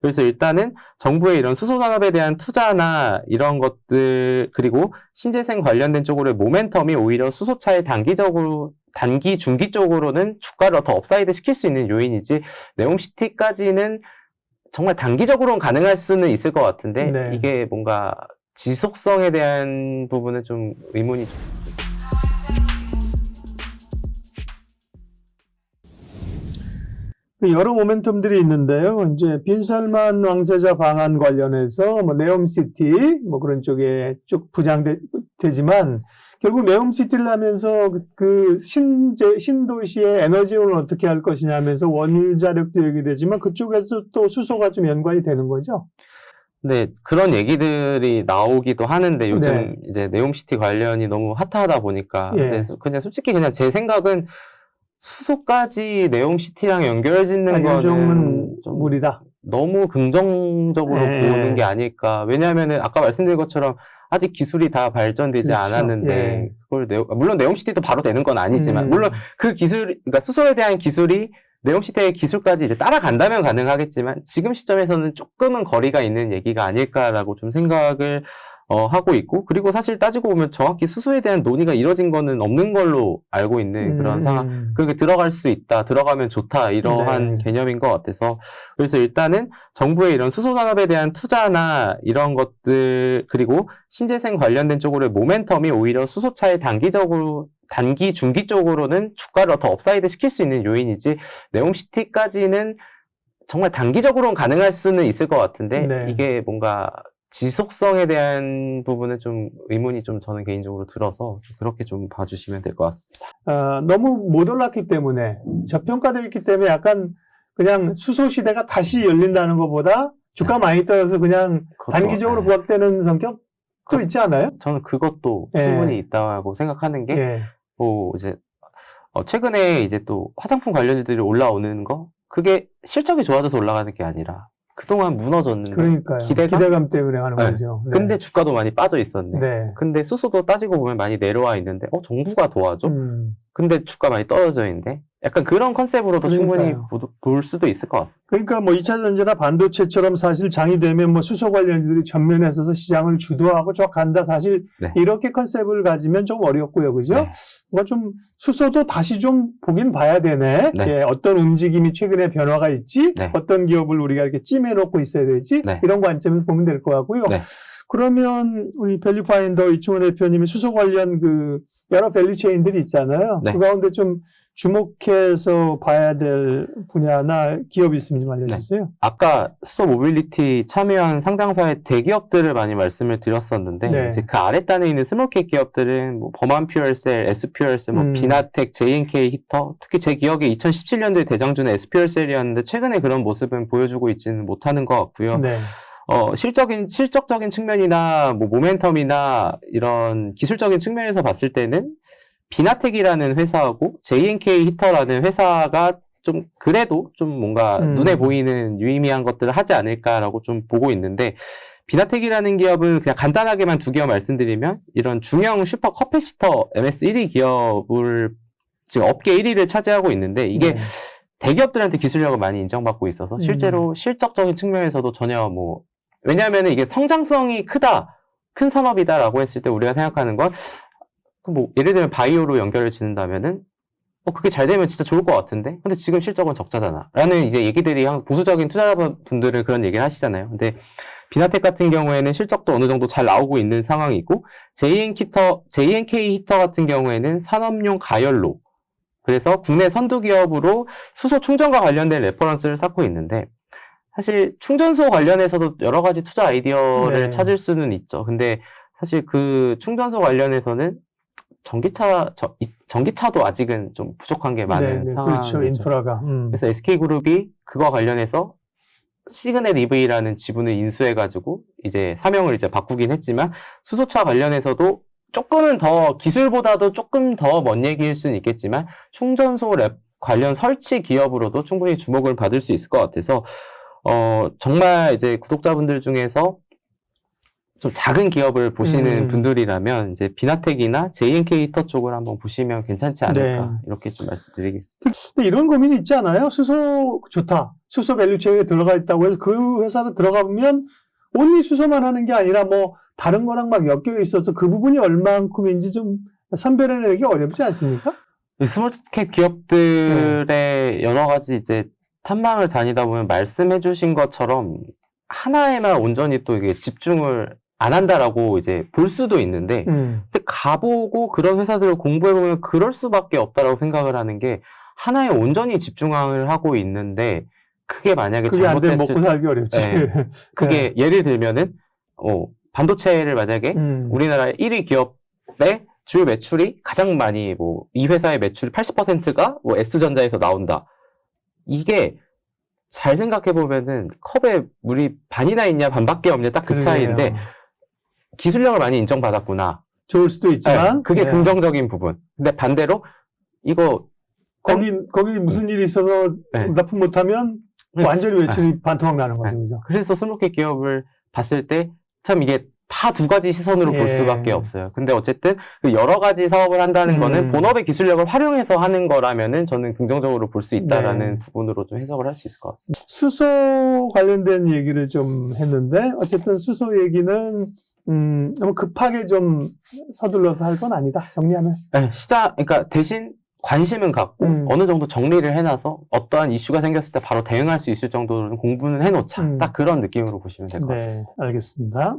그래서 일단은 정부의 이런 수소산업에 대한 투자나 이런 것들, 그리고 신재생 관련된 쪽으로의 모멘텀이 오히려 수소차의 단기, 중기 쪽으로는 주가를 더 업사이드 시킬 수 있는 요인이지, 네옴시티까지는 정말 단기적으로는 가능할 수는 있을 것 같은데, 네. 이게 뭔가 지속성에 대한 부분은 좀 의문이 좀. 여러 모멘텀들이 있는데요. 이제 빈살만 왕세자 방한 관련해서 뭐 네옴시티 뭐 그런 쪽에 쭉 부장되지만 결국 네옴시티를 하면서 그 신도시의 에너지원을 어떻게 할 것이냐 하면서 원자력도 얘기되지만 그쪽에서 또 수소가 좀 연관이 되는 거죠. 네, 그런 얘기들이 나오기도 하는데 요즘 네. 이제 네옴시티 관련이 너무 핫하다 보니까 예. 근데 그냥 솔직히 그냥 제 생각은 수소까지 네옴시티랑 연결짓는 요즘은 거는 좀 무리다. 너무 긍정적으로 예. 보는 게 아닐까. 왜냐하면은 아까 말씀드린 것처럼 아직 기술이 다 발전되지 그렇죠. 않았는데 예. 그걸 물론 네옴시티도 바로 되는 건 아니지만 물론 그 기술, 그러니까 수소에 대한 기술이 네옴시티의 기술까지 이제 따라간다면 가능하겠지만 지금 시점에서는 조금은 거리가 있는 얘기가 아닐까라고 좀 생각을 하고 있고, 그리고 사실 따지고 보면 정확히 수소에 대한 논의가 이뤄진 거는 없는 걸로 알고 있는 그런 상황. 그렇게 들어갈 수 있다, 들어가면 좋다, 이러한 네. 개념인 것 같아서. 그래서 일단은 정부의 이런 수소산업에 대한 투자나 이런 것들, 그리고 신재생 관련된 쪽으로의 모멘텀이 오히려 수소차의 단기, 중기 쪽으로는 주가를 더 업사이드 시킬 수 있는 요인이지, 네옴시티까지는 정말 단기적으로는 가능할 수는 있을 것 같은데, 네. 이게 뭔가 지속성에 대한 부분은 좀 의문이 좀 저는 개인적으로 들어서 그렇게 좀 봐주시면 될 것 같습니다. 너무 못 올랐기 때문에 저평가되어 있기 때문에 약간 그냥 수소 시대가 다시 열린다는 것보다 주가 많이 떨어져서 그냥 단기적으로 부각되는 성격도 있지 않아요? 저는 그것도 예. 충분히 있다고 생각하는 게, 예. 뭐 이제 최근에 이제 또 화장품 관련주들이 올라오는 거, 그게 실적이 좋아져서 올라가는 게 아니라 그동안 무너졌는데 그러니까요. 기대감 때문에 하는 네. 거죠. 네. 근데 주가도 많이 빠져 있었네. 네. 근데 수소도 따지고 보면 많이 내려와 있는데 정부가 도와줘? 근데 주가 많이 떨어져 있는데 약간 그런 컨셉으로도 충분히 볼 수도 있을 것 같습니다. 그러니까 뭐 2차 전지나 반도체처럼 사실 장이 되면 뭐 수소 관련주들이 전면에 서서 시장을 주도하고 쭉 간다. 사실 네. 이렇게 컨셉을 가지면 좀 어렵고요. 그죠? 네. 뭔가 좀 수소도 다시 좀 보긴 봐야 되네. 네. 예, 어떤 움직임이 최근에 변화가 있지? 네. 어떤 기업을 우리가 이렇게 찜해놓고 있어야 되지? 네. 이런 관점에서 보면 될 것 같고요. 네. 그러면 우리 밸류파인더 이충원 대표님이 수소 관련 그 여러 밸류체인들이 있잖아요. 네. 그 가운데 좀 주목해서 봐야 될 분야나 기업이 있으면 좀 알려주세요. 네. 아까 수소 모빌리티 참여한 상장사의 대기업들을 많이 말씀을 드렸었는데, 네. 이제 그 아랫단에 있는 스몰캡 기업들은 뭐 범한 퓨얼셀, S퓨얼셀, 뭐 비나텍, JNK 히터, 특히 제 기억에 2017년도에 대장주는 S퓨얼셀이었는데 최근에 그런 모습은 보여주고 있지는 못하는 것 같고요. 네. 실적적인 측면이나 뭐 모멘텀이나 이런 기술적인 측면에서 봤을 때는 비나텍이라는 회사하고 JNK 히터라는 회사가 좀 그래도 좀 뭔가 눈에 보이는 유의미한 것들을 하지 않을까라고 좀 보고 있는데, 비나텍이라는 기업은 그냥 간단하게만 두 기업 말씀드리면 이런 중형 슈퍼 커패시터 MS 1위 기업을 지금 업계 1위를 차지하고 있는데, 이게 대기업들한테 기술력을 많이 인정받고 있어서 실제로 실적적인 측면에서도 전혀 뭐, 왜냐하면 이게 성장성이 큰 산업이다라고 했을 때 우리가 생각하는 건 뭐 예를 들면 바이오로 연결을 짓는다면은 그게 잘 되면 진짜 좋을 것 같은데 근데 지금 실적은 적자잖아 라는 이제 얘기들이 보수적인 투자자분들은 그런 얘기를 하시잖아요. 근데 비나텍 같은 경우에는 실적도 어느 정도 잘 나오고 있는 상황이고, JNK 히터 같은 경우에는 산업용 가열로, 그래서 국내 선두 기업으로 수소 충전과 관련된 레퍼런스를 쌓고 있는데, 사실 충전소 관련해서도 여러 가지 투자 아이디어를 찾을 수는 있죠. 근데 사실 그 충전소 관련해서는 전기차도 아직은 좀 부족한 게 많은 상황이죠. 그렇죠. 인프라가. 그래서 SK그룹이 그거 관련해서 시그넷 EV라는 지분을 인수해가지고 이제 사명을 이제 바꾸긴 했지만, 수소차 관련해서도 조금은 더 기술보다도 조금 더 먼 얘기일 수는 있겠지만 충전소 관련 설치 기업으로도 충분히 주목을 받을 수 있을 것 같아서 정말 이제 구독자분들 중에서 좀 작은 기업을 보시는 음. 분들이라면 이제 비나텍이나 JNK 히터 쪽을 한번 보시면 괜찮지 않을까 네. 이렇게 좀 말씀드리겠습니다. 근데 이런 고민이 있지 않아요? 수소 좋다. 수소 밸류체인에 들어가 있다고 해서 그 회사로 들어가 보면 온리 수소만 하는 게 아니라 뭐 다른 거랑 막 엮여 있어서 그 부분이 얼만큼인지 좀 선별해내기 어렵지 않습니까? 이 스몰캡 기업들의 여러 가지 이제 탐방을 다니다 보면 말씀해 주신 것처럼 하나에만 온전히 또 이게 집중을 안 한다라고 이제 볼 수도 있는데, 근데 가보고 그런 회사들을 공부해보면 그럴 수밖에 없다라고 생각을 하는 게, 하나에 온전히 집중을 하고 있는데, 그게 만약에 그게 안 되면 잘못됐을 먹고 살기 어렵지. 네. 그게 예를 들면은, 반도체를 만약에 우리나라의 1위 기업의 주 매출이 가장 많이 이 회사의 매출 80%가 S전자에서 나온다. 이게 잘 생각해 보면은 컵에 물이 반이나 있냐 반밖에 없냐 딱 그 차이인데 기술력을 많이 인정받았구나. 좋을 수도 있지만 네, 그게 긍정적인 부분. 근데 반대로 이거 거기 무슨 일이 있어서 네. 납품 못하면 완전히 매출이 반토막 나는 거죠. 그죠? 그래서 스몰캡 기업을 봤을 때 참 이게 다 두 가지 시선으로 볼 수밖에 없어요. 근데 어쨌든 그 여러 가지 사업을 한다는 거는 본업의 기술력을 활용해서 하는 거라면은 저는 긍정적으로 볼 수 있다라는 부분으로 좀 해석을 할 수 있을 것 같습니다. 수소 관련된 얘기를 좀 했는데 어쨌든 수소 얘기는 너무 급하게 좀 서둘러서 할 건 아니다. 정리하면. 네, 그러니까 대신 관심은 갖고 어느 정도 정리를 해놔서 어떠한 이슈가 생겼을 때 바로 대응할 수 있을 정도로는 공부는 해놓자. 딱 그런 느낌으로 보시면 될 것 같습니다. 네, 알겠습니다.